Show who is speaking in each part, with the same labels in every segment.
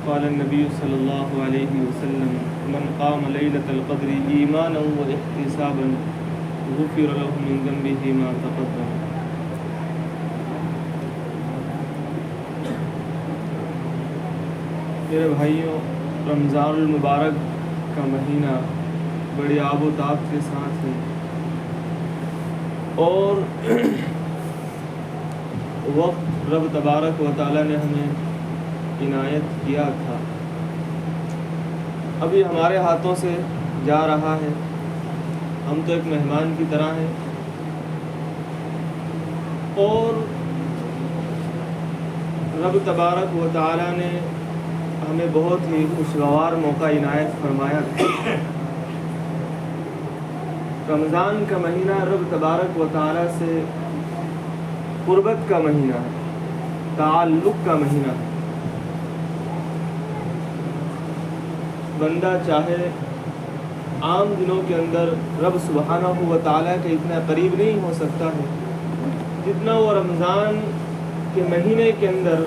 Speaker 1: قال النبی صلی اللہ علیہ وسلم من قام لیلۃ القدر ایمانا واحتسابا غفر له من ذنبه ما تقدم۔ میرے بھائیوں، رمضان المبارک کا مہینہ بڑی آب و تاب کے ساتھ ہے اور وقت رب تبارک و تعالیٰ نے ہمیں عنایت کیا تھا، ابھی ہمارے ہاتھوں سے جا رہا ہے۔ ہم تو ایک مہمان کی طرح ہیں اور رب تبارک و تعالیٰ نے ہمیں بہت ہی خوشگوار موقع عنایت فرمایا تھا۔ رمضان کا مہینہ رب تبارک و تعالیٰ سے قربت کا مہینہ ہے، تعلق کا مہینہ ہے۔ بندہ چاہے عام دنوں کے اندر رب سبحانہ و تعالیٰ کے اتنا قریب نہیں ہو سکتا ہے جتنا وہ رمضان کے مہینے کے اندر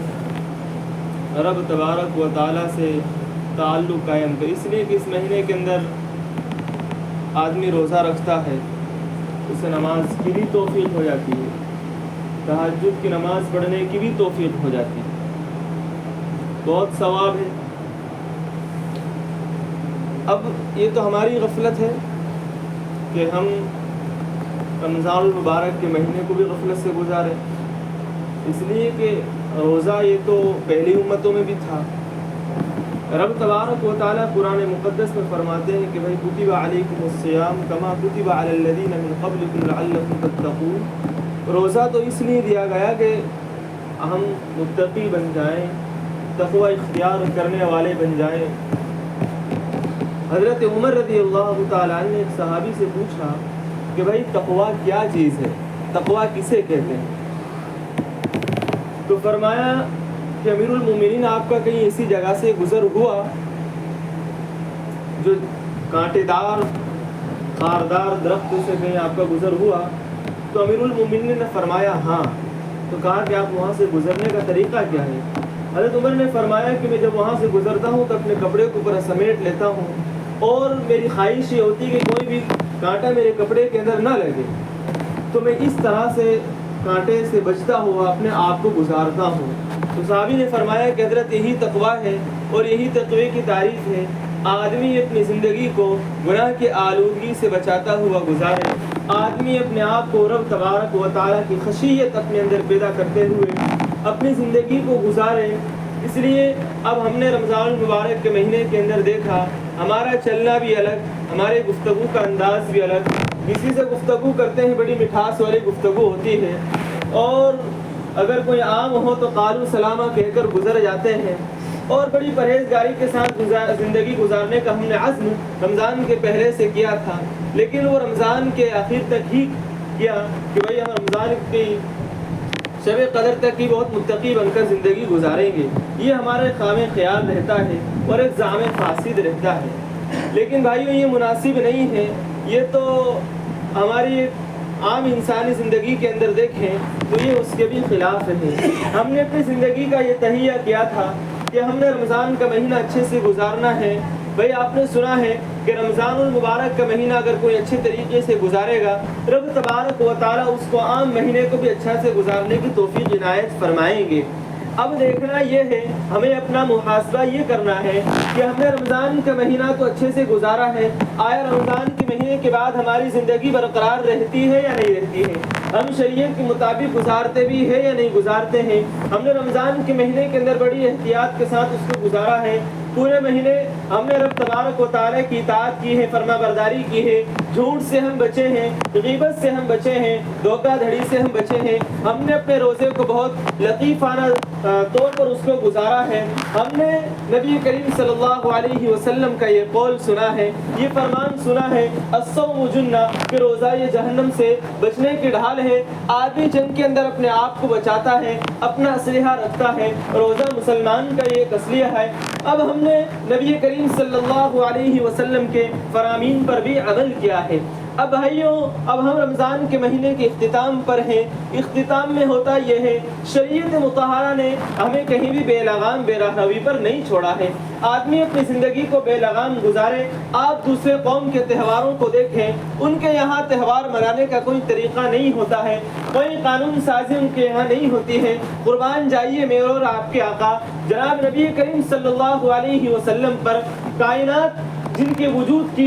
Speaker 1: رب تبارک و تعالیٰ سے تعلق قائم کرے، اس لیے کہ اس مہینے کے اندر آدمی روزہ رکھتا ہے، اسے نماز کی بھی توفیق ہو جاتی ہے، تہجد کی نماز پڑھنے کی بھی توفیق ہو جاتی ہے، بہت ثواب ہے۔ اب یہ تو ہماری غفلت ہے کہ ہم رمضان المبارک کے مہینے کو بھی غفلت سے گزارے، اس لیے کہ روزہ یہ تو پہلی امتوں میں بھی تھا۔ رب تبارک و تعالیٰ قرآن مقدس میں فرماتے ہیں کہ بھائی کتب علیکم الصیام کما کتب علی الذین من قبلکم لعلکم تتقون، روزہ تو اس لیے دیا گیا کہ ہم متقی بن جائیں، تقوی اختیار کرنے والے بن جائیں۔ حضرت عمر رضی اللہ تعالیٰ عنہ نے ایک صحابی سے پوچھا کہ بھائی تقوی کیا چیز ہے، تقوی کسے کہتے ہیں؟ تو فرمایا کہ امیر المومنین آپ کا کہیں ایسی جگہ سے گزر ہوا جو کانٹے دار خاردار درخت سے کہیں آپ کا گزر ہوا؟ تو امیر المومنین نے فرمایا ہاں۔ تو کہا کہ آپ وہاں سے گزرنے کا طریقہ کیا ہے؟ حضرت عمر نے فرمایا کہ میں جب وہاں سے گزرتا ہوں تو اپنے کپڑے کو پورا سمیٹ لیتا ہوں اور میری خواہش یہ ہوتی کہ کوئی بھی کانٹا میرے کپڑے کے اندر نہ لگے، تو میں اس طرح سے کانٹے سے بچتا ہوا اپنے آپ کو گزارتا ہوں۔ تو صحابی نے فرمایا کہ حضرت یہی تقویٰ ہے اور یہی تقوی کی تعریف ہے، آدمی اپنی زندگی کو گناہ کی آلودگی سے بچاتا ہوا گزارے، آدمی اپنے آپ کو رب تبارک و تعالیٰ کی خشیت اپنے اندر پیدا کرتے ہوئے اپنی زندگی کو گزارے۔ اس لیے اب ہم نے رمضان المبارک کے مہینے کے اندر دیکھا ہمارا چلنا بھی الگ، ہمارے گفتگو کا انداز بھی الگ، کسی سے گفتگو کرتے ہیں بڑی مٹھاس والی گفتگو ہوتی ہے اور اگر کوئی عام ہو تو قالو سلامہ کہہ کر گزر جاتے ہیں، اور بڑی پرہیزگاری کے ساتھ زندگی گزارنے کا ہم نے عزم رمضان کے پہلے سے کیا تھا، لیکن وہ رمضان کے آخر تک ہی کیا کہ بھائی ہم رمضان کی شب قدر تک ہی بہت متقی بن کر زندگی گزاریں گے، یہ ہمارے خام خیال رہتا ہے اور ایک زعم فاسد رہتا ہے۔ لیکن بھائیو یہ مناسب نہیں ہے، یہ تو ہماری عام انسانی زندگی کے اندر دیکھیں تو یہ اس کے بھی خلاف ہے۔ ہم نے اپنی زندگی کا یہ تہیہ کیا تھا کہ ہم نے رمضان کا مہینہ اچھے سے گزارنا ہے۔ بھائی آپ نے سنا ہے کہ رمضان المبارک کا مہینہ اگر کوئی اچھے طریقے سے گزارے گا رب تبارک و تعالیٰ اس کو عام مہینے کو بھی اچھا سے گزارنے کی توفیق عنایت فرمائیں گے۔ اب دیکھنا یہ ہے، ہمیں اپنا محاسبہ یہ کرنا ہے کہ ہم نے رمضان کا مہینہ تو اچھے سے گزارا ہے، آیا رمضان کے مہینے کے بعد ہماری زندگی برقرار رہتی ہے یا نہیں رہتی ہے؟ ہم شریعت کے مطابق گزارتے بھی ہیں یا نہیں گزارتے ہیں؟ ہم نے رمضان کے مہینے کے اندر بڑی احتیاط کے ساتھ اس کو گزارا ہے، پورے مہینے ہم نے رب تبارک و تعالیٰ کی اطاعت کی ہے، فرما برداری کی ہے، جھوٹ سے ہم بچے ہیں، غیبت سے ہم بچے ہیں، دھوکہ دھڑی سے ہم بچے ہیں، ہم نے اپنے روزے کو بہت لطیفانہ طور پر اس کو گزارا ہے۔ ہم نے نبی کریم صلی اللہ علیہ وسلم کا یہ قول سنا ہے، یہ فرمان سنا ہے، الصوم جنہ، کہ روزہ یہ جہنم سے بچنے کی ڈھال ہے۔ آدمی جنگ کے اندر اپنے آپ کو بچاتا ہے، اپنا اسلحہ رکھتا ہے، روزہ مسلمان کا یہ اسلحہ ہے۔ اب ہم نے نبی کریم صلی اللہ علیہ وسلم کے فرامین پر بھی عمل کیا ہے۔ اب بھائیوں اب ہم رمضان کے مہینے کے اختتام پر ہیں. اختتام میں ہوتا یہ ہے شریعت مطہرہ نے ہمیں کہیں بھی بے لگام بے راہ روی پر نہیں چھوڑا ہے. آدمی اپنی زندگی کو بے لگام گزارے. آپ دوسرے قوم کے تہواروں کو دیکھیں, ان کے یہاں تہوار منانے کا کوئی طریقہ نہیں ہوتا ہے, کوئی قانون سازی ان کے یہاں نہیں ہوتی ہے. قربان جائیے میرے اور آپ کے آقا جناب نبی کریم صلی اللہ علیہ وسلم پر, کائنات جن کے وجود کی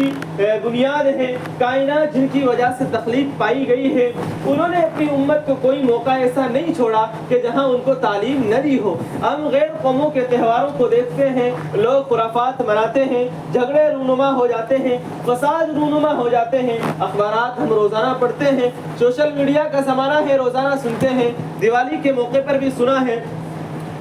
Speaker 1: بنیاد ہے, کائنات جن کی وجہ سے تخلیق پائی گئی ہے, انہوں نے اپنی امت کو کوئی موقع ایسا نہیں چھوڑا کہ جہاں ان کو تعلیم نہ دی ہو. ہم غیر قوموں کے تہواروں کو دیکھتے ہیں, لوگ خرافات مناتے ہیں, جھگڑے رونما ہو جاتے ہیں, فساد رونما ہو جاتے ہیں. اخبارات ہم روزانہ پڑھتے ہیں, سوشل میڈیا کا زمانہ ہے, روزانہ سنتے ہیں. دیوالی کے موقع پر بھی سنا ہے,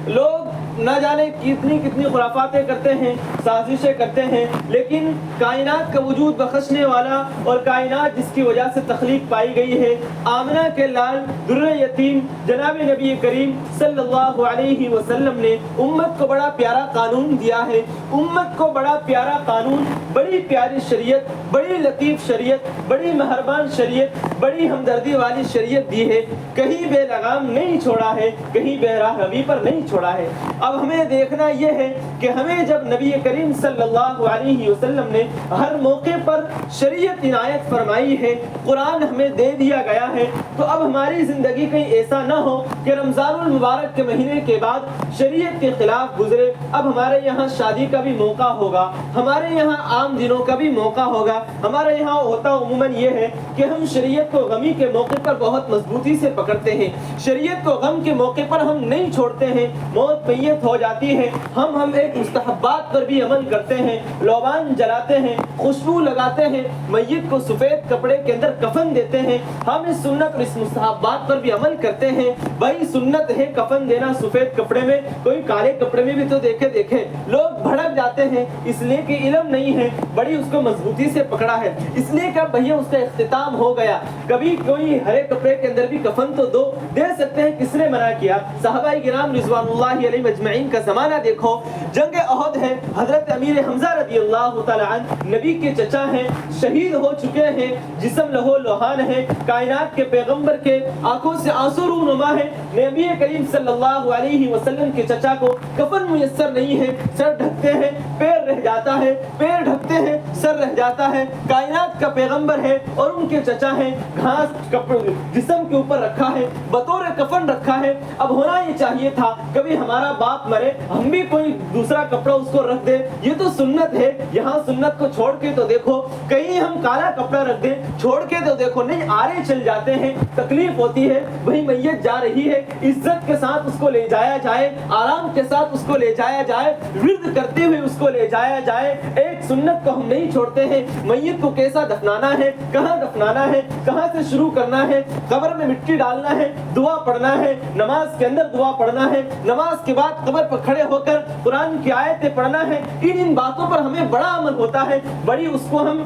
Speaker 1: لوگ نہ جانے کتنی خرافاتیں کرتے ہیں, سازشیں کرتے ہیں, لیکن کائنات کا وجود بخشنے والا اور کائنات جس کی وجہ سے تخلیق پائی گئی ہے, آمنہ کے لال در یتیم جناب نبی کریم صلی اللہ علیہ وسلم نے امت کو بڑا پیارا قانون دیا ہے. امت کو بڑا پیارا قانون, بڑی پیاری شریعت, بڑی لطیف شریعت, بڑی مہربان شریعت, بڑی ہمدردی والی شریعت دی ہے. کہیں بے لگام نہیں چھوڑا ہے, کہیں بے راہ روی پر نہیں چھوڑا ہے. اب ہمیں دیکھنا یہ ہے کہ ہمیں جب نبی کریم صلی اللہ علیہ وسلم نے ہر موقع پر شریعت عنایت فرمائی ہے, قرآن ہمیں دے دیا گیا ہے, تو اب ہماری زندگی کہیں ایسا نہ ہو کہ رمضان المبارک کے مہینے کے بعد شریعت کے خلاف گزرے. اب ہمارے یہاں شادی کا بھی موقع ہوگا, ہمارے یہاں عام دنوں کا بھی موقع ہوگا. ہمارے یہاں ہوتا عموماً یہ ہے کہ ہم شریعت کو غمی کے موقع پر بہت مضبوطی سے پکڑتے ہیں, شریعت کو غم کے موقع پر ہم نہیں چھوڑتے ہیں. موت میت ہو جاتی ہے, ہم ایک مستحبات پر بھی عمل کرتے ہیں, لوبان جلاتے ہیں, خوشبو لگاتے ہیں, میت کو سفید کپڑے کے اندر کفن دیتے ہیں. ہم اس سنت اور اس مستحبات پر بھی عمل کرتے ہیں. بھائی سنت ہے کفن دینا سفید کپڑے میں, کوئی کالے کپڑے میں بھی تو دیکھے لوگ بھڑک جاتے ہیں, اس لیے کہ علم نہیں ہے, بڑی اس کو مضبوطی سے پکڑا ہے, اس لیے کہ بھیا اس کا اختتام ہو گیا. کبھی کوئی ہرے کپڑے کے اندر بھی کفن تو دے سکتے ہیں, کس نے منع کیا؟ صحابہ کرام رضوان اللہ علیہ مجمعین کا زمانہ دیکھو, جنگ احد ہے, حضرت امیر حمزہ رضی اللہ تعالی عنہ نبی کے چچا ہیں, شہید ہو چکے ہیں, جسم لہو لوہان ہے, کائنات کے پیغمبر کے آنکھوں سے آنسو رونما ہے. نبی کریم صلی اللہ علیہ وسلم کے چچا کو کفن میسر نہیں ہے, سر ڈھکتے ہیں پیر رہ جاتا ہے, پیر ڈھکتے ہیں سر رہ جاتا ہے. کائنات کا پیغمبر ہے اور ان کے چچا ہیں, گھاس جسم کے اوپر رکھا ہے, بطور کفن رکھا ہے. اب ہونا یہ چاہیے تھا کبھی ہمارا باپ مرے ہم بھی کوئی دوسرا کپڑا اس کو رکھ دے, یہ تو سنت ہے. یہاں سنت کو چھوڑ کے تو دیکھو, کہیں ہم کالا کپڑا رکھ دیں, چھوڑ کے تو دیکھو, نہیں آرے چل جاتے ہیں, تکلیف ہوتی ہے. وہی میت جا رہی ہے, عزت کے ساتھ اس کو لے جایا جائے, آرام کے ساتھ اس کو لے جایا جائے, ورد کرتے ہوئے اس کو لے جایا جائے. ایک سنت کو ہم نہیں چھوڑتے ہیں. میت کو کیسا دفنانا ہے, کہاں دفنانا ہے, کہاں سے شروع کرنا ہے, قبر میں مٹی ڈالنا ہے, دعا پڑھنا ہے, نماز کے اندر دعا پڑھنا ہے, نماز کے بعد قبر پر کھڑے ہو کر قرآن کی آیتیں پڑھنا ہے. ان باتوں پر ہمیں بڑا عمل ہوتا ہے, بڑی اس کو ہم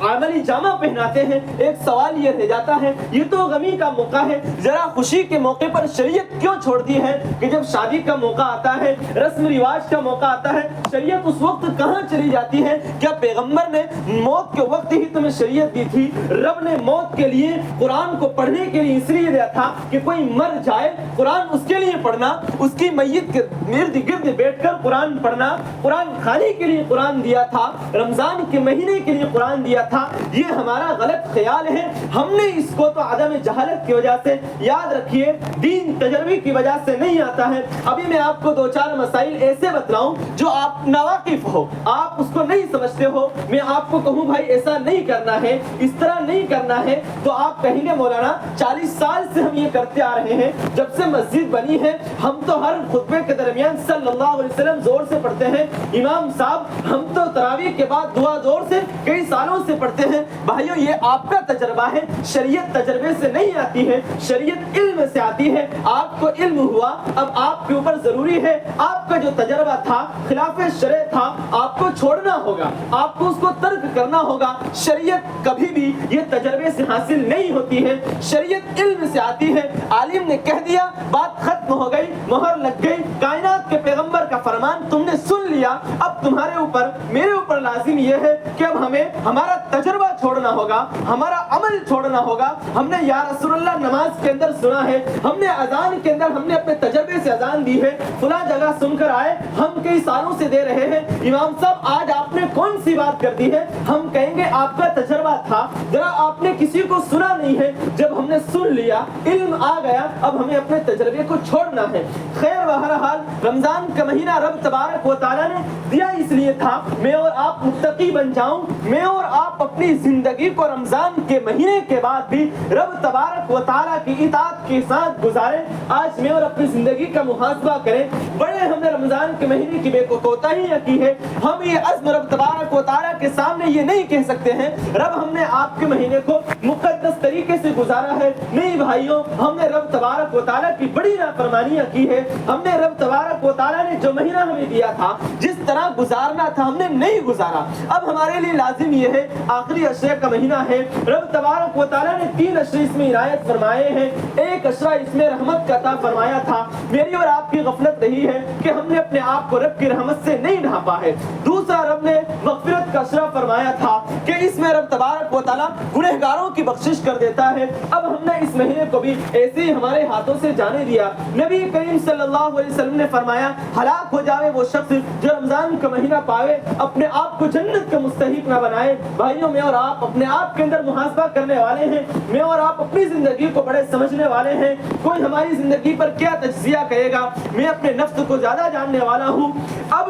Speaker 1: عملی جامہ پہناتے ہیں. ایک سوال یہ رہ جاتا ہے, یہ تو غمی کا موقع ہے, ذرا خوشی کے موقع پر شریعت کیوں چھوڑ دی ہے کہ جب شادی کا موقع آتا ہے, رسم رواج کا موقع آتا ہے, شریعت اس وقت کہاں چلی جاتی ہے؟ کیا پیغمبر نے موت کے وقت ہی تمہیں شریعت دی تھی؟ رب نے موت کے لیے قرآن کو پڑھنے کے لیے اس لیے دیا تھا کہ کوئی مر جائے قرآن اس کے لیے پڑھنا, اس کی میت کے ارد گرد بیٹھ کر قرآن پڑھنا, قرآن کھانے کے لیے قرآن دیا تھا, رمضان کے مہینے کے لیے قرآن دیا تھا. یہ ہمارا غلط خیال ہے, ہم نے اس کو تو عدم جہالت کی وجہ سے, یاد رکھیے دین تجربے کی وجہ سے نہیں آتا ہے. ابھی میں آپ کو 2-4 مسائل ایسے بتلاؤں جو آپ ناواقف ہو, آپ اس کو نہیں سمجھتے ہو, میں آپ کو کہوں بھائی ایسا نہیں کرنا ہے, اس طرح نہیں کرنا ہے, تو آپ کہیں گے مولانا 40 سال سے ہم یہ کرتے آ رہے ہیں, جب سے مسجد بنی ہے ہم تو ہر خطبے کے درمیان صلی اللہ علیہ وسلم زور سے پڑھتے ہیں, امام صاحب ہم تو تراویح کے بعد دعا زور سے کئی سالوں سے پڑھتے ہیں. بھائیو یہ آپ کا تجربہ ہے, شریعت تجربے سے نہیں آتی ہے, شریعت علم سے آتی ہے. آپ کو علم ہوا, اب آپ کے اوپر ضروری ہے آپ کا جو تجربہ تھا خلاف شرع تھا آپ کو چھوڑنا ہوگا, آپ کو اس کو ترک کرنا ہوگا. شریعت کبھی بھی یہ تجربے سے حاصل نہیں ہوتی ہے, شریعت علم سے آتی ہے. عالم نے کہہ دیا بات ختم ہو گئی, مہر لگ گئی, کائنات کے پیغمبر کا فرمان تم نے سن لیا. اب تمہارے اوپر میرے اوپر لازم یہ ہے کہ اب ہمیں ہمارا تجربہ چھوڑنا ہوگا, ہمارا عمل چھوڑنا ہوگا. ہم نے یا رسول اللہ نماز کے اندر سنا ہے, ہم نے اذان کے اندر ہم نے اپنے تجربے سے اذان دی ہے, فلاں جگہ سن کر آئے, ہم کئی سالوں سے دے رہے ہیں. امام صاحب آج آپ نے کون سی بات کر دی ہے؟ ہم کہیں گے آپ کا تجربہ تھا, ذرا آپ نے کسی کو سنا نہیں ہے. جب ہم نے سن لیا, علم آ گیا, اب ہمیں اپنے تجربے کو چھوڑنا ہے. خیر بہرحال رمضان کا مہینہ رب تبارک و تعالیٰ نے دیا اس لیے تھا میں اور آپ متقی بن جاؤں, میں اور آپ اپنی زندگی کو رمضان کے مہینے کے بعد بھی رب تبارک و تعالیٰ کی اطاعت کے ساتھ گزاریں. آج میں اور اپنی زندگی کا محاسبہ کریں. بڑے ہم نے رمضان کے مہینے کی بے کوتاہیاں کی ہے. ہم یہ عزم رب تبارک و تعالیٰ کے سامنے یہ نہیں کہہ سکتے ہیں رب ہم نے آپ کے مہینے کو مقدس طریقے سے گزارا ہے. نہیں بھائیوں, ہم نے رب تبارک و تعالیٰ کی بڑی نافرمانیاں کی ہے. ہم نے رب تبارک و تعالیٰ نے جو مہینہ ہمیں دیا تھا, جس طرح گزارنا تھا, ہم نے نہیں گزارا. اب ہمارے لیے لازم یہ ہے, آخری عشرے کا مہینہ ہے, رب تبارک و تعالیٰ نے 3 عشرے اس میں عنایت فرمائے ہیں. ایک عشرہ اس میں رحمت کا عطا فرمایا تھا. میری اور آپ کی غفلت رہی ہے کہ ہم نے اپنے آپ کو رب کی رحمت سے نہیں ڈھانپا ہے. دوسرا, رب نے مغفرت کا عشرہ فرمایا تھا کہ اس میں رب تبارک و تعالیٰ گنہگاروں کی بخشش کر دیتا ہے. اب ہم نے اس مہینے کو بھی ایسے ہی ہمارے ہاتھوں سے جانے دیا. نبی کریم صلی اللہ علیہ وسلم نے فرمایا, ہلاک ہو جاوے وہ شخص جو رمضان کا مہینہ پاوے, اپنے آپ کو جنت کا مستحق نہ بنائے. بھائیوں, میں اور آپ اپنے آپ کے اندر محاسبہ کرنے والے ہیں. میں اور آپ اپنی زندگی کو بڑے سمجھنے والے ہیں. کوئی ہماری زندگی پر کیا تجزیہ کہے گا, میں اپنے نفس کو زیادہ جاننے والا ہوں. اب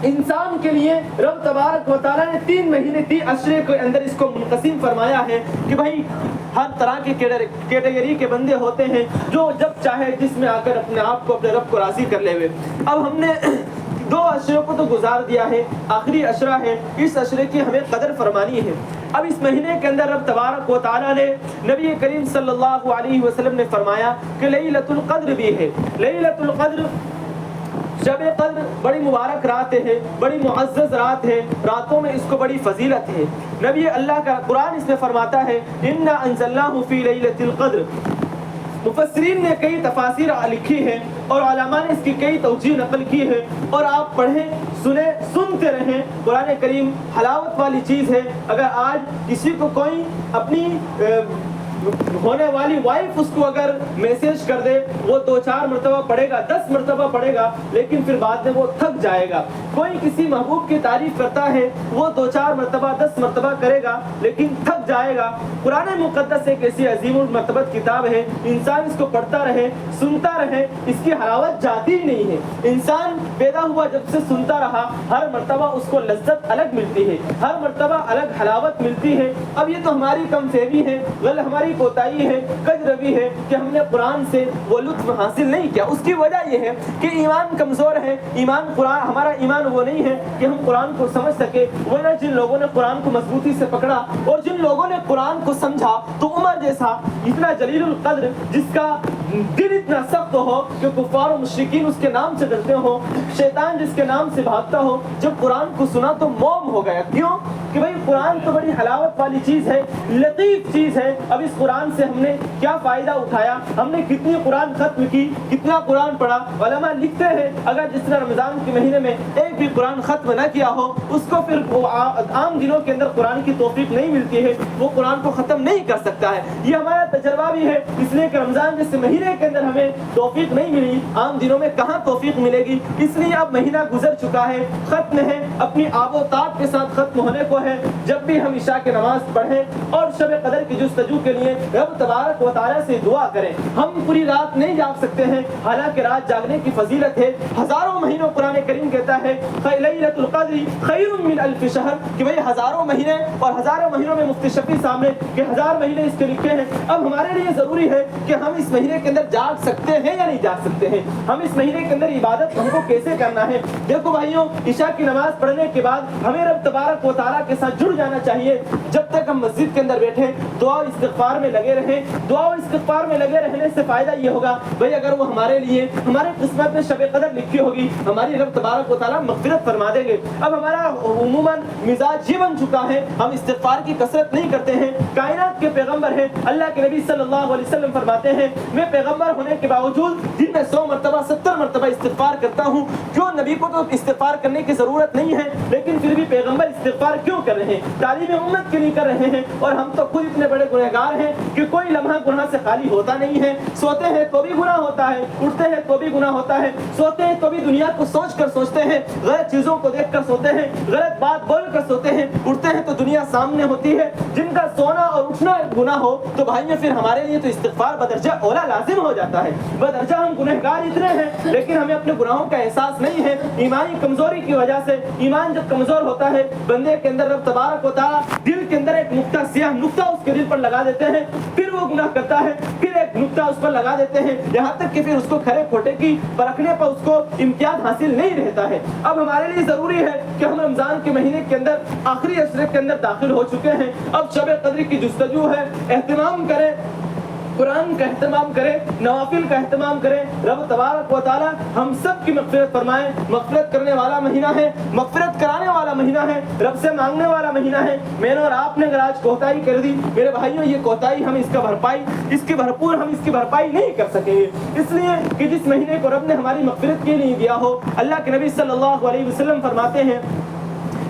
Speaker 1: انسان کے لیے رب تبارک و تعالیٰ نے 3 مہینے 3 عشرے کے اندر اس کو منقسم فرمایا ہے کہ بھائی ہر طرح کی کیٹیگری کے بندے ہوتے ہیں جو جب چاہے جس میں آ کر اپنے آپ کو اپنے رب کو راضی کر لے ہوئے. اب ہم نے 2 عشروں کو تو گزار دیا ہے, آخری عشرہ ہے, اس عشرے کی ہمیں قدر فرمانی ہے. اب اس مہینے کے اندر رب تبارک و تعالیٰ نے نبی کریم صلی اللہ علیہ وسلم نے فرمایا کہ لیلۃ القدر بھی ہے. لیلۃ القدر, شب قدر بڑی مبارک رات ہے, بڑی معزز رات ہے, راتوں میں اس کو بڑی فضیلت ہے. نبی اللہ کا قرآن اس میں فرماتا ہے انا انزلناہ فی لیلۃ القدر. مفسرین نے کئی تفاسیر لکھی ہیں اور علماء نے اس کی کئی توجیہ نقل کی ہے, اور آپ پڑھیں, سنیں, سنتے رہیں. قرآن کریم حلاوت والی چیز ہے. اگر آج کسی کو کوئی اپنی ہونے والی وائف اس کو اگر میسج کر دے, وہ 2-4 مرتبہ پڑھے گا, 10 مرتبہ پڑھے گا, لیکن پھر بعد میں وہ تھک جائے گا. کوئی کسی محبوب کی تعریف کرتا ہے, وہ 2-4 مرتبہ 10 مرتبہ کرے گا, لیکن تھک جائے گا. قرآن مقدس ایک ایسی عظیم المرتبت کتاب ہے, انسان اس کو پڑھتا رہے, سنتا رہے, اس کی حلاوت جاتی ہی نہیں ہے. انسان پیدا ہوا جب سے سنتا رہا, ہر مرتبہ اس کو لذت الگ ملتی ہے, ہر مرتبہ الگ حلاوت ملتی ہے. اب یہ تو ہماری کم فہمی ہے, ہماری کوتاہی ہے, کج روی ہے کہ ہم نے قرآن سے وہ لطف حاصل نہیں کیا. اس کی وجہ یہ ہے کہ ایمان کمزور ہے. ہمارا ایمان وہ نہیں ہے کہ ہم قرآن کو سمجھ سکے. ورنہ جن لوگوں نے قرآن کو مضبوطی سے پکڑا اور جن لوگوں نے قرآن کو سمجھا, تو عمر جیسا اتنا جلیل القدر, جس کا دل اتنا سخت ہو کہ کفار و مشرکین اس کے نام سے ڈرتے ہو, شیطان جس کے نام سے بھاگتا ہو, جب قرآن کو سنا تو موم ہو گیا. کیوں کہ بھئی قرآن تو بڑی حلاوت والی چیز ہے, لطیف چیز ہے. اب اس قرآن سے ہم نے کیا فائدہ اٹھایا, ہم نے کتنی قرآن ختم کی, کتنا قرآن پڑھا. علماء لکھتے ہیں اگر جس طرح رمضان کے مہینے میں ایک بھی قرآن ختم نہ کیا ہو, اس کو پھر عام دنوں کے اندر قرآن کی توفیق نہیں ملتی ہے, وہ قرآن کو ختم نہیں کر سکتا ہے. یہ ہمارا تجربہ بھی ہے, اس لیے کہ رمضان جیسے مہینے کے اندر ہمیں توفیق نہیں ملی, عام دنوں میں کہاں توفیق ملے گی. اس لیے اب مہینہ گزر چکا ہے, ختم ہے, اپنی آب و تاب کے ساتھ ختم ہونے کو ہے. جب بھی ہم عشاء کی نماز پڑھیں اور شب قدر کی جستجو کے لیے رب تبارک و تعالیٰ سے دعا کریں. ہم پوری رات نہیں جاگ سکتے ہیں, حالانکہ رات جاگنے کی فضیلت ہے. ہزاروں مہینوں قرآن کریم کہتا ہے لیلۃ القدر خیر من الف شہر, کہ بھئی ہزاروں مہینے, اور ہزاروں مہینوں میں مفتی شفیع صاحب نے کہ 1000 مہینے اس کے لکھے ہیں. اب ہمارے لیے ضروری ہے کہ ہم اس مہینے کے اندر جاگ سکتے ہیں یا نہیں جاگ سکتے ہیں, ہم اس مہینے کے اندر عبادت ہم کو کیسے کرنا ہے. دیکھو بھائیوں, عشاء کی نماز پڑھنے کے بعد ہمیں رب تبارک و تعالیٰ کے ساتھ جڑ جانا چاہیے. جب تک ہم مسجد کے اندر بیٹھے دعا و استغفار میں لگے رہیں. دعا و استغفار میں لگے رہنے سے فائدہ یہ ہوگا بھئی اگر وہ ہمارے لیے ہمارے قسمت میں شب قدر لکھی ہوگی, ہماری رب تبارک و تعالیٰ مغفرت فرما دیں گے. اب ہمارا عموماً مزاج یہ بن چکا ہے, ہم استغفار کی کثرت نہیں کرتے ہیں. کائنات کے پیغمبر ہیں, اللہ کے نبی صلی اللہ علیہ وسلم فرماتے ہیں میں پیغمبر ہونے کے باوجود دن میں 100 مرتبہ 70 مرتبہ استغفار کرتا ہوں. کیوں؟ نبی کو تو استغفار کرنے کی ضرورت نہیں ہے, لیکن پھر بھی پیغمبر استغفار کیوں کر رہے ہیں؟ تعلیم امت کے لیے کر رہے ہیں. اور ہم تو خود اتنے بڑے گنہگار ہیں کہ کوئی لمحہ گناہ سے خالی ہوتا نہیں ہے. سوتے ہیں تو بھی گناہ ہوتا ہے, اٹھتے ہیں تو بھی گناہ ہوتا ہے. سوتے ہیں تو بھی دنیا کو سوچ کر سوچتے ہیں, غلط چیزوں کو دیکھ کر سوتے ہیں, غلط بات بول کر سوتے ہیں. اٹھتے ہیں تو دنیا سامنے ہوتی ہے. جن کا سونا اور اٹھنا گناہ ہو تو بھائیوں پھر ہمارے لیے تو استغفار بدرجہ اولا لازم ہو جاتا ہے. بدرجہ ہم گنہگار اتنے ہیں لیکن ہمیں اپنے گناہوں کا احساس نہیں ہے. ایمانی کمزوری کی وجہ سے, ایمان جب کمزور ہوتا ہے بندے کے اندر, رب تبارک و تعالی دل کے اندر ایک نقطہ, سیاہ نقطہ اس کے دل پر لگا دیتے ہیں. پھر وہ گناہ کرتا ہے, پھر ایک نقطہ اس پر لگا دیتے ہیں, یہاں تک کہ پھر اس کو کھرے کھوٹے کی پرکھنے پر اس کو امتیاز حاصل نہیں رہتا ہے. اب ہمارے لیے ضروری ہے کہ ہم رمضان کے مہینے کے اندر آخری عشرے کے اندر داخل ہو چکے ہیں. اب شب قدر کی جستجو ہے, اہتمام کریں, قرآن کا اہتمام کریں, نوافل کا اہتمام کریں. رب تبارک و تعالی ہم سب کی مغفرت فرمائے. مغفرت کرنے والا مہینہ ہے, مغفرت کرانے والا مہینہ ہے, رب سے مانگنے والا مہینہ ہے. میں نے اور آپ نے اگر آج کوتاہی کر دی میرے بھائیوں, یہ کوتاہی ہم اس کی بھرپائی نہیں کر سکیں گے. اس لیے کہ جس مہینے کو رب نے ہماری مغفرت کے لیے دیا ہو, اللہ کے نبی صلی اللہ علیہ وسلم فرماتے ہیں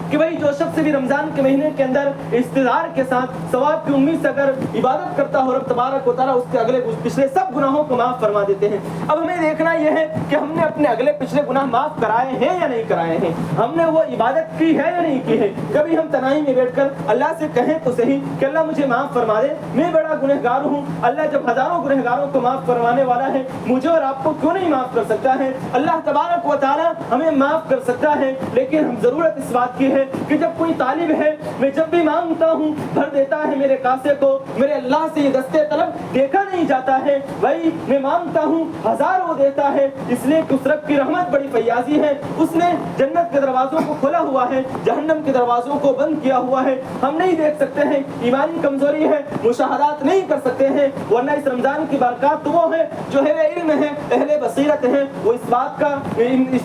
Speaker 1: کہ بھائی جو شخص بھی رمضان کے مہینے کے اندر استدار کے ساتھ ثواب کی امید سے اگر عبادت کرتا ہو, رب تبارک و تعالیٰ اس کے اگلے پچھلے سب گناہوں کو معاف فرما دیتے ہیں. اب ہمیں دیکھنا یہ ہے کہ ہم نے اپنے اگلے پچھلے گناہ معاف کرائے ہیں یا نہیں کرائے ہیں, ہم نے وہ عبادت کی ہے یا نہیں کی ہے. کبھی ہم تنہائی میں بیٹھ کر اللہ سے کہیں تو صحیح کہ اللہ مجھے معاف فرما دے, میں بڑا گنہگار ہوں. اللہ جب ہزاروں گنہگاروں کو معاف فرمانے والا ہے, مجھے اور آپ کو کیوں نہیں معاف کر سکتا ہے؟ اللہ تبارک و تعالیٰ ہمیں معاف کر سکتا ہے, لیکن ہم ضرورت اس بات کی ہے کہ جب کوئی طالب ہے, میں جب بھی مانگتا ہوں بھر دیتا ہے میرے کاسے کو. میرے اللہ سے یہ دستے طلب دیکھا نہیں جاتا ہے. بھائی میں مانگتا ہوں, ہزار وہ دیتا ہے, اس لیے کہ اس رب کی رحمت بڑی فیاضی ہے. اس نے جنت کے دروازوں کو کھولا ہوا ہے, جہنم کے دروازوں کو بند کیا ہوا ہے. ہم نہیں دیکھ سکتے ہیں, ایمانی کمزوری ہے, مشاہدات نہیں کر سکتے ہیں. ورنہ اس رمضان کی برکات تو وہ ہے جو اہل علم ہے, اہل بصیرت ہیں, وہ اس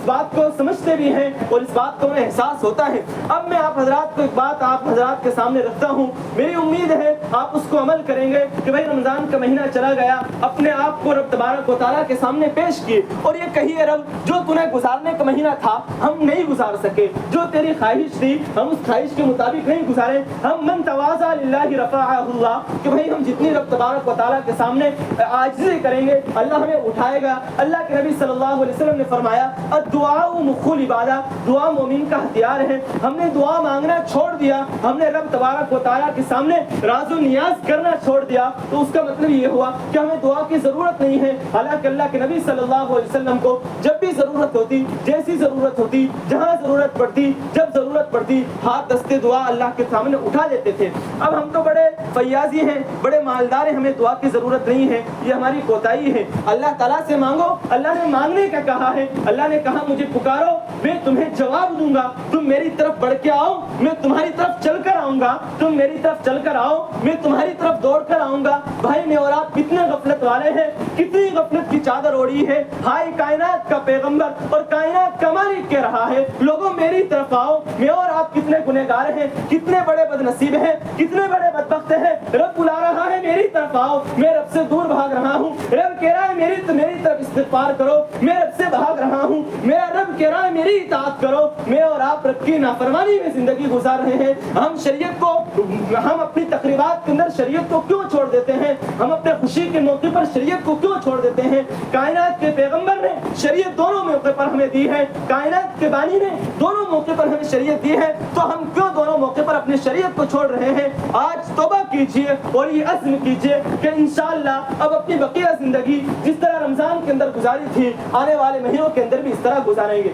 Speaker 1: بات کو سمجھتے بھی ہیں اور اس بات کو انہیں احساس ہوتا ہے. اب میں آپ حضرات کو ایک بات آپ حضرات کے سامنے رکھتا ہوں, میری امید ہے آپ اس کو عمل کریں گے کہ بھائی رمضان کا مہینہ چلا گیا, اپنے آپ کو رب تبارک و تعالیٰ کے سامنے پیش کیے اور یہ کہیے رب جو تُونے گزارنے کا مہینہ تھا ہم نہیں گزار سکے, جو تیری خواہش تھی ہم اس خواہش کے مطابق نہیں گزارے. ہم من تواضع للہ رفعہ اللہ, کہ بھائی ہم جتنی رب تبارک و تعالیٰ کے سامنے عاجزی کریں گے اللہ ہمیں اٹھائے گا. اللہ کے نبی صلی اللہ علیہ وسلم نے فرمایا الدعاء مخ العبادہ, دعا مومن کا ہتھیار ہے. ہم نے دعا مانگنا چھوڑ دیا, ہم نے رب تبارک و تعالیٰ کے سامنے راز و نیاز کرنا چھوڑ دیا, تو اس کا مطلب یہ ہوا کہ ہمیں دعا کی ضرورت نہیں ہے. حالانکہ اللہ کے نبی صلی اللہ علیہ وسلم کو جب بھی ضرورت ہوتی, جیسی ضرورت ہوتی, جہاں ضرورت پڑتی, جب ضرورت پڑتی, ہاتھ دستے دعا اللہ کے سامنے اٹھا دیتے تھے. اب ہم تو بڑے فیاضی ہیں, بڑے مالدار ہیں, ہمیں دعا کی ضرورت نہیں ہے, یہ ہماری کوتاہی ہے. اللہ تعالیٰ سے مانگو, اللہ نے مانگنے کا کہا ہے. اللہ نے کہا مجھے پکارو میں تمہیں جواب دوں گا, تم میری طرف بڑھ کے آؤ میں تمہاری طرف چل کر آؤں گا, تم میری طرف چل کر آؤ میں تمہاری طرف دوڑ کر آؤں گا. بھائی میں اور آپ کتنے غفلت والے ہیں, کتنی غفلت کی چادر اوڑھی ہے. ہائے کائنات کا پیغمبر اور کائنات کا مالک کہہ رہا ہے لوگوں میری طرف آؤ. میں اور آپ کتنے گنہگار ہیں, کتنے بڑے بد نصیب ہیں, کتنے بڑے بدبخت ہیں. رب بلا رہا ہے میری طرف آؤ, میں رب سے دور بھاگ رہا ہوں. رب کہہ رہا ہے میری طرف استغفار کرو, میں رب سے بھاگ رہا ہوں. میرا رب کہہ رہا ہے میری اطاعت کرو. میں اور آپ رب کی نافرمانی میں زندگی گزار رہے ہیں. ہم اپنی تقریبات کے اندر شریعت کو کیوں چھوڑ دیتے ہیں, ہم اپنے خوشی کے موقع پر شریعت کو کیوں چھوڑ دیتے ہیں. کائنات کے پیغمبر نے شریعت دونوں موقع پر ہمیں دی ہے, کائنات کے بانی نے دونوں موقع پر ہمیں شریعت دی ہے, تو ہم کیوں دونوں موقع پر اپنی شریعت کو چھوڑ رہے ہیں. آج توبہ کیجئے اور یہ عزم کیجئے کہ انشاءاللہ اب اپنی بقیہ زندگی جس طرح رمضان کے اندر گزاری تھی آنے والے مہینوں کے اندر بھی اس طرح گزاریں گے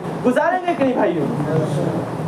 Speaker 1: کہ نہیں بھائیو.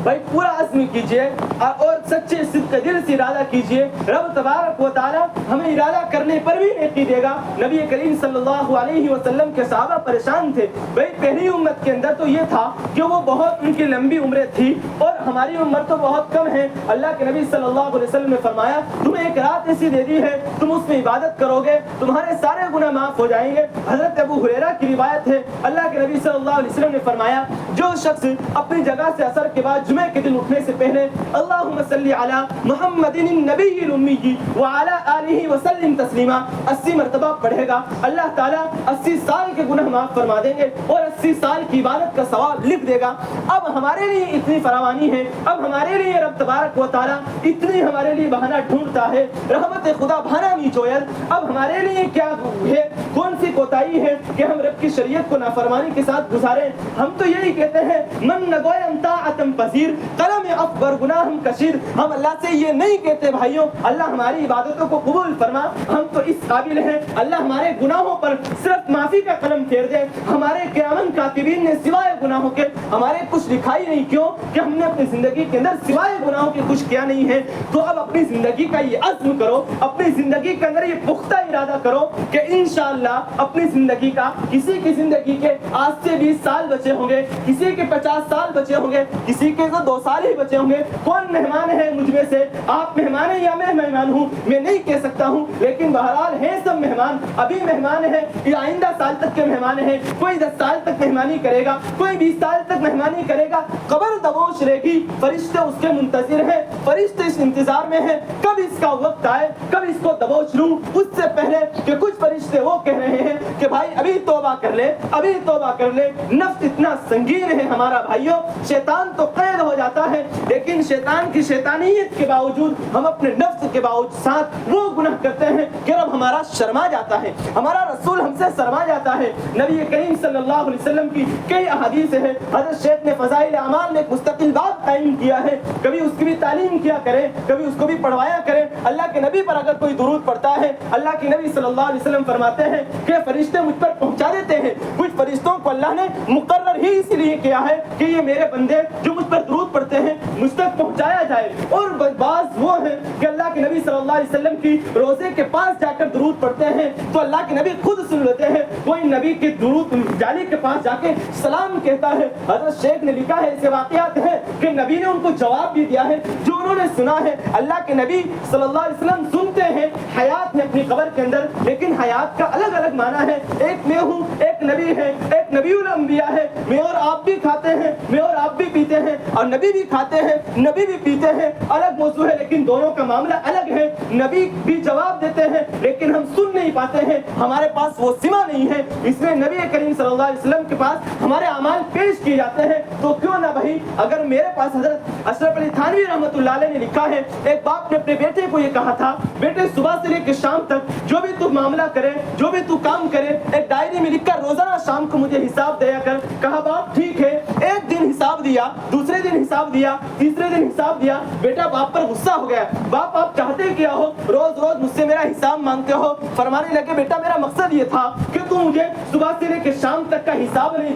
Speaker 1: بھائی پورا عزم کیجئے اور سچے صدق دل سے ارادہ کیجئے. رب تبارک و تعالی ہمیں ارادہ کرنے پر بھی نیکی دے گا. نبی کریم صلی اللہ علیہ وسلم کے صحابہ پریشان تھے. بھائی پہلی امت کے اندر تو یہ تھا کہ وہ بہت ان کی لمبی عمریں تھی اور ہماری عمر تو بہت کم ہے. اللہ کے نبی صلی اللہ علیہ وسلم نے فرمایا تمہیں ایک رات ایسی دے دی ہے, تم اس میں عبادت کرو گے تمہارے سارے گناہ معاف ہو جائیں گے. حضرت ابو ہریرہ کی روایت ہے, اللہ کے نبی صلی اللہ علیہ وسلم نے فرمایا جو شخص اپنی جگہ سے عصر کے بعد جمعے کے دن اٹھنے سے پہلے اللہم صلی علی محمد النبی الامی وعلی آلہ وسلم تسلیما 80 مرتبہ پڑھے گا، اللہ تعالیٰ 80 سال کے گناہ معاف فرما دیں گے اور 80 سال کی عبادت کا ثواب لکھ دے گا۔ اب ہمارے لیے اتنی فراوانی ہے، اب ہمارے لیے رب تبارک و تعالیٰ اتنی ہمارے لیے بہانہ ڈھونڈتا ہے، رحمت خدا بہانہ نہیں چویل۔ اب ہمارے لیے کیا ہے، کون سی کوتاہی ہے کہ ہم رب کی شریعت کو نافرمانی کے ساتھ گزاریں؟ ہم تو یہی کہتے ہیں من نگویم طاعتم پذیر قلم اکبر گناہم کشیر۔ ہم اللہ سے یہ نہیں کہتے بھائیوں اللہ ہماری عبادتوں کو قبول فرما، ہم تو اس قابل ہیں اللہ ہمارے گناہوں پر صرف معافی کا قلم پھیر دے۔ ہمارے قیامت کاتبین نے سوائے گناہوں کے ہمارے کچھ لکھا ہی نہیں، کیوں کہ ہم نے اپنی زندگی کے اندر سوائے گناہوں کے کچھ کیا نہیں ہے۔ تو اب اپنی زندگی کا یہ عزم کرو، اپنی زندگی کے اندر یہ پختہ ارادہ کرو کہ انشاءاللہ اپنی زندگی کا، کسی کی زندگی کے آج سے 20 سال بچے ہوں گے، کسی کے 50 سال بچے ہوں گے، کسی کے تو 2 سال ہی بچے ہوں گے۔ کون مہمان ہے مجھ میں سے؟ آپ مہمان ہیں یا میں مہمان ہوں؟ میں نہیں کہہ سکتا ہوں، لیکن بہرحال ہیں سب مہمان۔ ابھی مہمان ہے یا آئندہ سال تک کے مہمان ہیں، کوئی 10 سال تک مہمانی کرے گا، کوئی 20 سال تک مہمانی کرے گا۔ قبر دبوش رہے گی، فرشتے اس کے منتظر ہیں، فرشتے اس انتظار میں ہیں کب اس کا وقت آئے، کب اس کو دبوچ لوں۔ اس سے پہلے کہ کچھ فرشتے وہ کہہ رہے ہیں کہ بھائی ابھی توبہ کر لے، ابھی توبہ کر لے۔ نفس اتنا سنگین ہے ہمارا بھائیوں، شیطان تو قید ہو جاتا ہے، لیکن شیطان کی شیطانیت کے باوجود ہم اپنے نفس کے باوجود ساتھ وہ گناہ کرتے ہیں کہ رب ہمارا شرما جاتا ہے، ہمارا رسول ہم سے شرما جاتا ہے۔ نبی کریم صلی اللہ علیہ وسلم کی کئی احادیث ہے، حضرت شیخ نے فضائل اعمال میں ایک مستقل باب قائم کیا ہے، کبھی اس کی بھی تعلیم کیا کریں، کبھی اس کو بھی پڑھوایا کریں۔ اللہ کے نبی پر اگر کوئی درود پڑھتا ہے، اللہ کے نبی صلی اللہ علیہ وسلم فرماتے ہیں کہ فرشتے مجھ پر پہنچا دیتے ہیں۔ کچھ فرشتوں کو اللہ نے مقرر ہی اس لیے کیا ہے کہ یہ میرے بندے جو مجھ پر درود پڑھتے ہیں مجھ تک پہنچایا جائے، اور بعض وہ ہیں کہ اللہ کے نبی صلی اللہ علیہ وسلم کی روزے کے پاس جا کر درود پڑھتے ہیں تو اللہ کے نبی خود سن لیتے ہیں، کوئی نبی کے درود جالی کے پاس جا کے سلام کہتا ہے۔ حضرت شیخ نے لکھا ہے، ایسے واقعات ہیں کہ نبی نے ان کو جواب بھی دیا ہے جو انہوں نے سنا ہے۔ اللہ کے نبی صلی اللہ علیہ وسلم سنتے ہیں حیات میں اپنی قبر کے اندر، لیکن حیات کا الگ الگ معنی ہے۔ ایک میں ہوں، ایک نبی ہے، ایک نبی الانبیاء ہے، میں اور آپ بھی کھاتے ہیں، میں اور آپ بھی پیتے ہیں، اور نبی بھی کھاتے ہیں، نبی بھی پیتے ہیں، الگ موضوع ہے لیکن دونوں کا معاملہ الگ ہے۔ نبی بھی جواب دیتے ہیں لیکن ہم سن نہیں پاتے ہیں، ہمارے پاس وہ سمع نہیں ہے، اس لیے نبی کریم صلی اللہ علیہ وسلم کے پاس ہمارے اعمال پیش کیے جاتے ہیں۔ تو کیوں نہ بھائی، اگر میرے پاس حضرت اشرف علی تھانوی رحمۃ اللہ علیہ نے لکھا ہے، ایک باپ نے اپنے بیٹے کو یہ کہا تھا، بیٹے صبح سے لے کے شام تک جو بھی تو معاملہ کرے، جو بھی تو کام کرے، ایک ڈائری میں لکھ کر روزانہ شام کو مجھے حساب دیا کر۔ کہا باپ ٹھیک ہے، ایک دن حساب دیا، دوسرے دن حساب دیا، تیسرے دن حساب دیا، بیٹا باپ پر غصہ ہو گیا، باپ آپ چاہتے کیا ہو، روز روز مجھ سے میرا حساب مانگتے ہو؟ فرمانے لگے بیٹا میرا مقصد یہ تھا کہ تو مجھے صبح سے لے کے شام تک کا حساب نہیں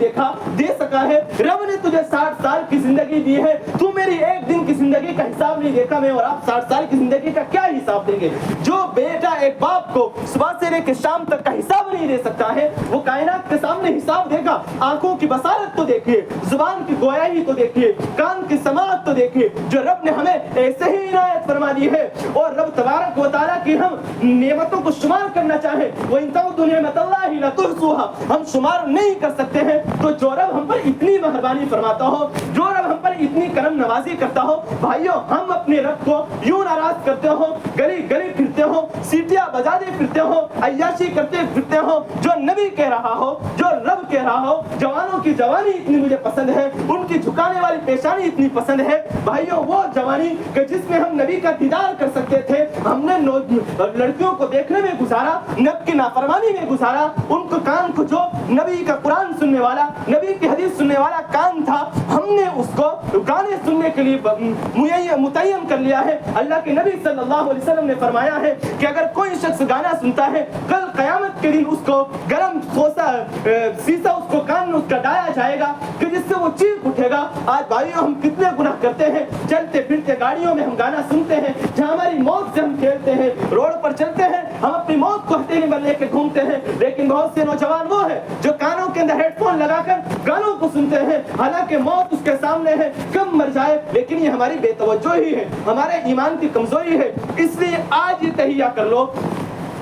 Speaker 1: دے سکا ہے، رب نے تجھے 60 سال کی زندگی دی ہے، تو میری ایک دن کی زندگی کا حساب نہیں دیکھا، میں اور آپ 60 سال کی زندگی کا کیا حساب دیں گے؟ جو بیٹا ایک باپ کو صبح سے لے کے شام تک کا حساب نہیں دے سکتا ہے، وہ کائنات کے سامنے حساب دے گا۔ آنکھوں کی بصارت تو دیکھیے، زبان کی گویائی تو دیکھیے، کان کی سماعت تو دیکھیے، جو رب نے ہمیں ایسے ہی عنایت فرما دی ہے۔ اور رب تبارک و تعالیٰ کی ہم نعمتوں کو شمار کرنا چاہیں، وَإِن تَعُدُّوا نِعْمَتَ اللَّهِ لَتُحْصُوهَا، ہم شمار نہیں کر سکتے ہیں۔ تو جو رب ہم پر اتنی مہربانی فرماتا ہو، جو رب ہم پر اتنی کرم نوازی کرتا ہو، بھائیوں ہم اپنے رب کو یوں ناراض کرتے ہو، گلی گلی پھرتے ہو، سیٹیاں بجاتے پھرتے ہو، عیاشی کرتے پھرتے ہو، جو نبی کہہ رہا ہو، جو رب کہہ رہا ہو، جوانوں کی جوانی اتنی مجھے پسند ہے، ان کی جھکانے والی پیشانی اتنی پسند ہے۔ بھائیوں وہ جوانی کہ جس میں ہم نبی کا دیدار کر سکتے تھے، ہم نے لڑکیوں کو دیکھنے میں گزارا، نب کی نافرمانی میں گزارا، ان کو کان کو جو نبی کا قرآن سننے والا، نبی کی حدیث سننے والا کان تھا، ہم نے اس کو گانے سننے کے لیے متعین کر لیا ہے۔ اللہ کے نبی صلی اللہ علیہ وسلم نے فرمایا ہے کہ اگر کوئی شخص گانا سنتا ہے، کل قیامت کے دن اس کو گرم سیسا اس کو کان میں اس کا ڈایا جائے گا کہ جس سے وہ چیخ اٹھے گا۔ آج بھائیوں ہم کتنے گناہ کرتے ہیں، چلتے پھرتے گاڑیوں میں ہم گانا سنتے ہیں، جہاں ہماری موت سے ہم کھیلتے ہیں، روڈ پر چلتے ہیں، ہم اپنی موت کو ہتھیلی میں لے کے گھومتے ہیں، لیکن بہت سے نوجوان وہ ہیں جو کانوں کے اندر ہیڈ فون لگا کر گانوں کو سنتے ہیں، حالانکہ موت اس کے سامنے ہے، کب مر جائے، لیکن یہ ہماری بے توجہی ہے، ہمارے ایمان کی کمزوری ہے۔ اس لیے آج یہ تہیہ کر لو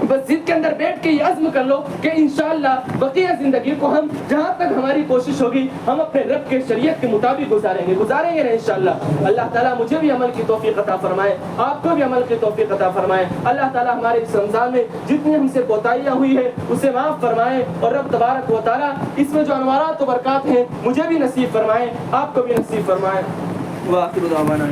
Speaker 2: بس ضد کے اندر بیٹھ کے یہ عزم کر لو کہ انشاءاللہ بقیہ زندگی کو ہم جہاں تک ہماری کوشش ہوگی ہم اپنے رب کے شریعت کے مطابق گزاریں گے نا انشاءاللہ. اللہ تعالیٰ مجھے بھی عمل کی توفیق عطا فرمائے, آپ کو بھی عمل کی توفیق عطا فرمائے. اللہ تعالیٰ ہمارے اس رمضان میں جتنی ہم سے کوتاہیاں ہوئی ہے اسے معاف فرمائے, اور رب تبارک و تعالیٰ اس میں جو انوارات و برکات ہیں مجھے بھی نصیب فرمائے, آپ کو بھی نصیب فرمائے. وآخر دعوانا